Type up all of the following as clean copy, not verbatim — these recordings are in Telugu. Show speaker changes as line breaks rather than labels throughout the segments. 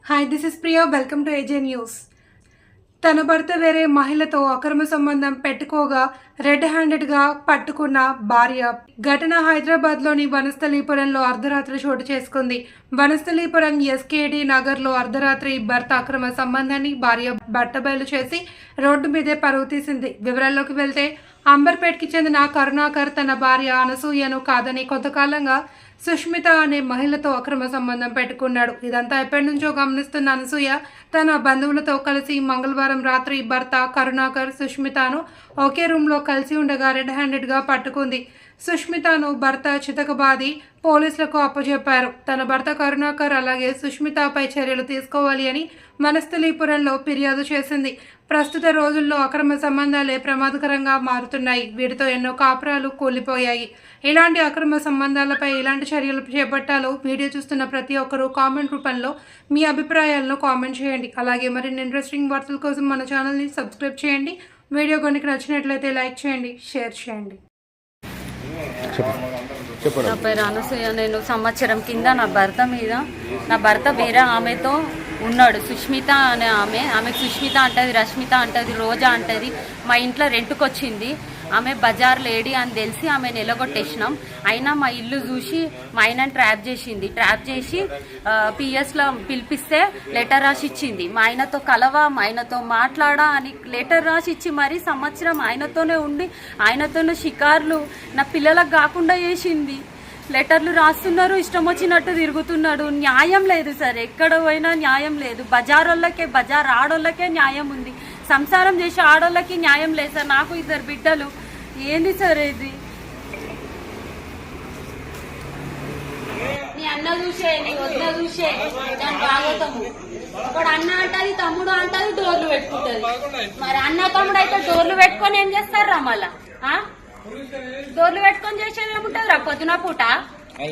Hi, this is Priya. Welcome to ఏజే news. తన భర్త వేరే మహిళతో అక్రమ సంబంధం పెట్టుకోగా రెడ్ హ్యాండెడ్గా పట్టుకున్న భార్య. ఘటన హైదరాబాద్లోని వనస్థలీపురంలో అర్ధరాత్రి చోటు చేసుకుంది. వనస్థలీపురం ఎస్కేడి నగర్లో అర్ధరాత్రి భర్త అక్రమ సంబంధాన్ని భార్య బట్టబయలు చేసి రోడ్డు మీదే పరువు తీసింది. వివరాల్లోకి వెళ్తే, అంబర్పేట్కి చెందిన కరుణాకర్ తన భార్య అనసూయను కాదని కొంతకాలంగా సుష్మిత అనే మహిళతో అక్రమ సంబంధం పెట్టుకున్నాడు. ఇదంతా ఎప్పటి నుంచో గమనిస్తున్న అనసూయ తన బంధువులతో కలిసి మంగళవారం రాత్రి భర్త కరుణాకర్ సుష్మితను ఒకే రూమ్లో కలిసి ఉండగా రెడ్ హ్యాండెడ్గా పట్టుకుంది. సుష్మితను భర్త చితకబాది పోలీసులకు అప్పచెప్పారు. తన భర్త కరుణాకర్ అలాగే సుష్మితపై చర్యలు తీసుకోవాలి అని వనస్థలీపురంలో ఫిర్యాదు చేసింది. ప్రస్తుత రోజుల్లో అక్రమ సంబంధాలే ప్రమాదకరంగా మారుతున్నాయి. వీటితో ఎన్నో కాపురాలు కూలిపోయాయి. ఇలాంటి అక్రమ సంబంధాలపై ఎలాంటి చర్యలు చేపట్టాలో వీడియో చూస్తున్న ప్రతి ఒక్కరూ కామెంట్ రూపంలో మీ అభిప్రాయాలను కామెంట్ చేయండి. అలాగే మరిన్ని ఇంట్రెస్టింగ్ వార్తల కోసం మన ఛానల్ని సబ్స్క్రైబ్ చేయండి. వీడియో కనుక నచ్చినట్లయితే లైక్ చేయండి, షేర్ చేయండి.
నా పేరు అనసూయ. నేను సంవత్సరం కింద నా భర్త వేరే ఆమెతో ఉన్నాడు. సుష్మిత అనే ఆమెకు సుష్మిత అంటది, రష్మిత అంటది, రోజా అంటది. మా ఇంట్లో రెంట్కి వచ్చింది. ఆమె బజార్ లేడీ అని తెలిసి ఆమె నిలగొట్టేసినాం. అయినా మా ఇల్లు చూసి మా ఆయనని ట్రాప్ చేసి పిఎస్లో పిలిపిస్తే లెటర్ రాసి ఇచ్చింది. మా ఆయనతో కలవా, మా ఆయనతో మాట్లాడా అని లెటర్ రాసి ఇచ్చి మరీ సంవత్సరం ఆయనతోనే ఉండి ఆయనతోనే షికార్లు నా పిల్లలకు కాకుండా చేసింది. లెటర్లు రాస్తున్నారు, ఇష్టం వచ్చినట్టు తిరుగుతున్నాడు. న్యాయం లేదు సార్, ఎక్కడ పోయినా న్యాయం లేదు. బజార్ ఆడోళ్ళకే న్యాయం ఉంది, సంసారం చేసే ఆడోళ్ళకి న్యాయం లేదు సార్. నాకు 2 బిడ్డలు. ఏంది సార్ ఇది? నీ అన్న చూసే, నీ వద్ద చూసే దాని భాగవతము. ఒకడు అన్న అంటది, తమ్ముడు అంటది, డోర్లు పెట్టుకుంటది. మరి అన్న తమ్ముడు అయితే డోర్లు పెట్టుకొని ఏం చేస్తారా? మళ్ళా డోర్లు పెట్టుకొని చేసేది ఏముంటది రా పొద్దున పూట? ఈ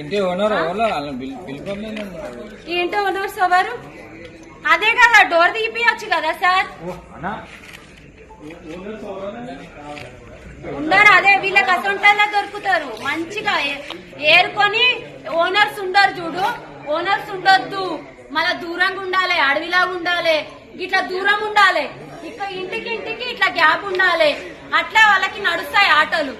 ఇంటి ఓనర్స్ ఎవరు? అదే కదా, డోర్ తీపియచ్చు కదా సార్. ఉండరు, అదే వీళ్ళకి అసొంటల్లా దొరుకుతారు. మంచిగా ఏరుకొని ఓనర్స్ ఉండరు చూడు. ఓనర్స్ ఉండొద్దు, మళ్ళా దూరంగా ఉండాలి, అడవిలాగా ఉండాలి, ఇట్లా దూరం ఉండాలి. ఇక ఇంటికి ఇట్లా గ్యాప్ ఉండాలి. అట్లా వాళ్ళకి నడుస్తాయి ఆటలు.